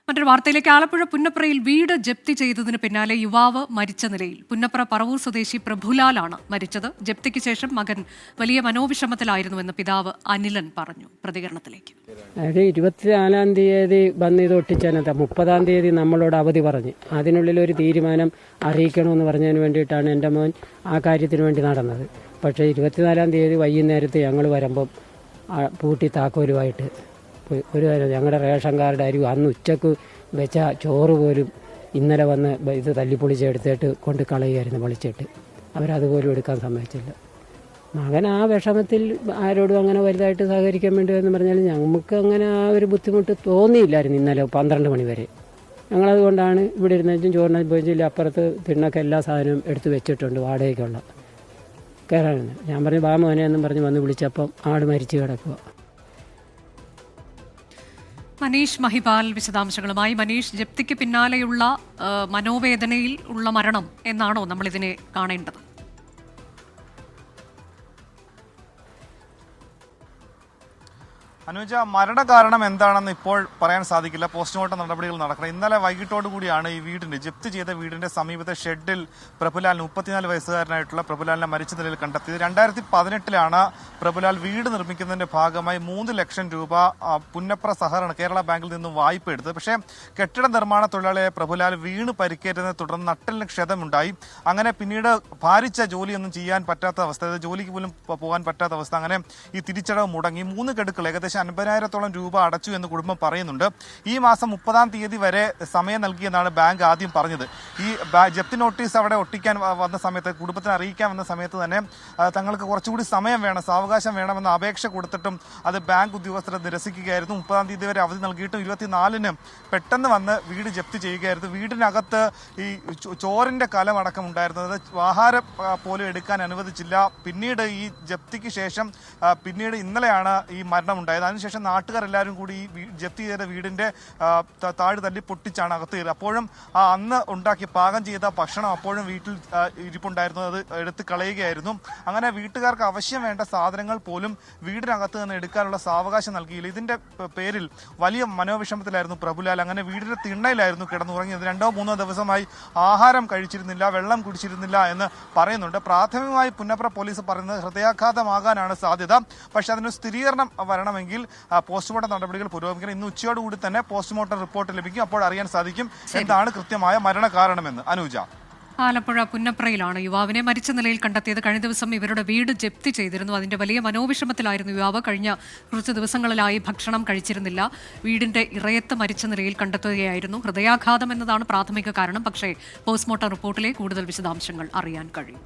മറ്റൊരു വാർത്തയിലേക്ക്. ആലപ്പുഴ പുന്നപ്രയിൽ വീട് ജപ്തി ചെയ്തതിന് പിന്നാലെ യുവാവ് മരിച്ച നിലയിൽ. പുന്നപ്ര പറവൂർ സ്വദേശി പ്രഭുലാലാണ് മരിച്ചത്. ജപ്തിക്ക് ശേഷം മകൻ വലിയ മനോവിഷമത്തിലായിരുന്നുവെന്ന് പിതാവ് അനിലൻ പറഞ്ഞു. പ്രതികരണത്തിലേക്ക്. 24-ാം തീയതി വന്ന് ഇത് ഒട്ടിച്ചതിനകത്ത് 30-ാം തീയതി നമ്മളോട് അവധി പറഞ്ഞ് അതിനുള്ളിൽ ഒരു തീരുമാനം അറിയിക്കണമെന്ന് പറഞ്ഞതിന് വേണ്ടിയിട്ടാണ് എൻ്റെ മോൻ ആ കാര്യത്തിന് വേണ്ടി നടന്നത്. പക്ഷേ 24-ാം തീയതി വൈകുന്നേരത്ത് ഞങ്ങൾ വരുമ്പം പൂട്ടി താക്കോലുമായിട്ട് ഒരു ഞങ്ങളുടെ റേഷൻ കാർഡ് അരി അന്ന് ഉച്ചക്ക് വെച്ച ചോറ് പോലും ഇന്നലെ വന്ന് ഇത് തല്ലിപ്പൊളിച്ചെടുത്തിട്ട് കൊണ്ട് കളയുമായിരുന്നു. പൊളിച്ചിട്ട് അവരതുപോലും എടുക്കാൻ സമ്മതിച്ചില്ല. മകൻ ആ വിഷമത്തിൽ ആരോടും അങ്ങനെ വലുതായിട്ട് സഹകരിക്കാൻ വേണ്ടി എന്ന് പറഞ്ഞാൽ നമുക്ക് അങ്ങനെ ആ ഒരു ബുദ്ധിമുട്ട് തോന്നിയില്ലായിരുന്നു ഇന്നലെ 12 മണി വരെ. ഞങ്ങളതുകൊണ്ടാണ് ഇവിടെ ഇരുന്നും ചോറിനെ പോയിച്ചില്ല. അപ്പുറത്ത് തിണ്ണൊക്കെ എല്ലാ സാധനവും എടുത്ത് വെച്ചിട്ടുണ്ട് വാടകയ്ക്കുള്ള കയറാൻ. ഞാൻ പറഞ്ഞു ബാ മോനെ എന്നും പറഞ്ഞ് വന്ന് വിളിച്ചപ്പം ആട് മരിച്ചു കിടക്കുക. മനീഷ് മഹിപാൽ വിശദാംശങ്ങളുമായി. മനീഷ്, ജപ്തിക്ക് പിന്നാലെയുള്ള മനോവേദനയിൽ ഉള്ള മരണം എന്നാണോ നമ്മളിതിനെ കാണേണ്ടത്? അനുജ, മരണകാരണം എന്താണെന്ന് ഇപ്പോൾ പറയാൻ സാധിക്കില്ല. പോസ്റ്റ്മോർട്ടം നടപടികൾ നടക്കണം. ഇന്നലെ വൈകിട്ടോടു കൂടിയാണ് ഈ വീടിന്റെ ജപ്തി ചെയ്ത വീടിന്റെ സമീപത്തെ ഷെഡിൽ പ്രഭുലാൽ 34 വയസ്സുകാരനായിട്ടുള്ള പ്രഭുലാലിനെ മരിച്ച നിലയിൽ കണ്ടെത്തിയത്. 2018 പ്രഭുലാൽ വീട് നിർമ്മിക്കുന്നതിന്റെ ഭാഗമായി 3 ലക്ഷം രൂപ പുന്നപ്ര സഹകരണ കേരള ബാങ്കിൽ നിന്നും വായ്പ എടുത്തത്. പക്ഷേ കെട്ടിട നിർമ്മാണ തൊഴിലാളിയായ പ്രഭുലാൽ വീണ് പരിക്കേറ്റതിനെ തുടർന്ന് നട്ടലിന് ക്ഷതമുണ്ടായി. അങ്ങനെ പിന്നീട് ഭാരിച്ച ജോലിയൊന്നും ചെയ്യാൻ പറ്റാത്ത അവസ്ഥ, ജോലിക്ക് പോലും പോകാൻ പറ്റാത്ത അവസ്ഥ. അങ്ങനെ ഈ തിരിച്ചടവ് മുടങ്ങി. 3 ഗഡുക്കൾ ഏകദേശം 50,000-ഓളം രൂപ അടച്ചു എന്ന് കുടുംബം പറയുന്നുണ്ട്. ഈ മാസം 30-ാം തീയതി വരെ സമയം നൽകിയെന്നാണ് ബാങ്ക് ആദ്യം പറഞ്ഞത്. ഈ ജപ്തി നോട്ടീസ് അവിടെ ഒട്ടിക്കാൻ വന്ന സമയത്ത്, കുടുംബത്തിന് അറിയിക്കാൻ വന്ന സമയത്ത് തന്നെ തങ്ങൾക്ക് കുറച്ചുകൂടി സമയം വേണം, സാവകാശം വേണമെന്ന അപേക്ഷ കൊടുത്തിട്ടും അത് ബാങ്ക് ഉദ്യോഗസ്ഥരെ നിരസിക്കുകയായിരുന്നു. 30-ാം തീയതി വരെ അവധി നൽകിയിട്ടും 24-ന് പെട്ടെന്ന് വന്ന് വീട് ജപ്തി ചെയ്യുകയായിരുന്നു. വീടിനകത്ത് ഈ ചോറിന്റെ കലമടക്കം ഉണ്ടായിരുന്നത്, ആഹാരം പോലും എടുക്കാൻ അനുവദിച്ചില്ല. പിന്നീട് ഈ ജപ്തിക്ക് ശേഷം പിന്നീട് ഇന്നലെയാണ് ഈ മരണം ഉണ്ടായത്. അതിനുശേഷം നാട്ടുകാരെല്ലാവരും കൂടി ഈ ജപ്തി ചെയ്ത വീടിന്റെ താഴ് തല്ലി പൊട്ടിച്ചാണ് അകത്ത് കയറി. അപ്പോഴും അന്ന് ഉണ്ടാക്കി പാകം ചെയ്ത ഭക്ഷണം അപ്പോഴും വീട്ടിൽ ഇരിപ്പുണ്ടായിരുന്നു. അത് എടുത്ത് കളയുകയായിരുന്നു. അങ്ങനെ വീട്ടുകാർക്ക് ആവശ്യം വേണ്ട സാധനങ്ങൾ പോലും വീടിനകത്ത് നിന്ന് എടുക്കാനുള്ള സാവകാശം നൽകിയില്ല. ഇതിന്റെ പേരിൽ വലിയ മനോവിഷമത്തിലായിരുന്നു പ്രഭുലാൽ. അങ്ങനെ വീടിന്റെ തിണ്ണയിലായിരുന്നു കിടന്നുറങ്ങിയത്. 2-3 ദിവസമായി ആഹാരം കഴിച്ചിരുന്നില്ല, വെള്ളം കുടിച്ചിരുന്നില്ല എന്ന് പറയുന്നുണ്ട്. പ്രാഥമികമായി പുന്നപ്ര പോലീസ് പറയുന്നത് ഹൃദയാഘാതമാകാനാണ് സാധ്യത. പക്ഷെ അതിന് സ്ഥിരീകരണം വരണമെങ്കിൽ പോസ്റ്റ്മോർട്ടം നടപടികൾ പുരോഗമിക്കണം. ഇന്ന് ഉച്ചയോടുകൂടി തന്നെ പോസ്റ്റ്മോർട്ടം റിപ്പോർട്ട് ലഭിക്കും. അപ്പോൾ അറിയാൻ സാധിക്കും എന്താണ് കൃത്യമായ മരണകാരണമെന്ന്. അനുജ, ആലപ്പുഴ പുന്നപ്രയിലാണ് യുവാവിനെ മരിച്ച നിലയിൽ കണ്ടെത്തിയത്. കഴിഞ്ഞ ദിവസം ഇവരുടെ വീട് ജപ്തി ചെയ്തിരുന്നു. അതിന്റെ വലിയ മനോവിഷമത്തിലായിരുന്നു യുവാവ്. കഴിഞ്ഞ കുറച്ച് ദിവസങ്ങളിലായി ഭക്ഷണം കഴിച്ചിരുന്നില്ല. വീടിന്റെ ഇറയത്ത് മരിച്ച നിലയിൽ കണ്ടെത്തുകയായിരുന്നു. ഹൃദയാഘാതം എന്നതാണ് പ്രാഥമിക കാരണം. പക്ഷേ പോസ്റ്റ്മോർട്ടം റിപ്പോർട്ടിലെ കൂടുതൽ വിശദാംശങ്ങൾ അറിയാൻ കഴിയും.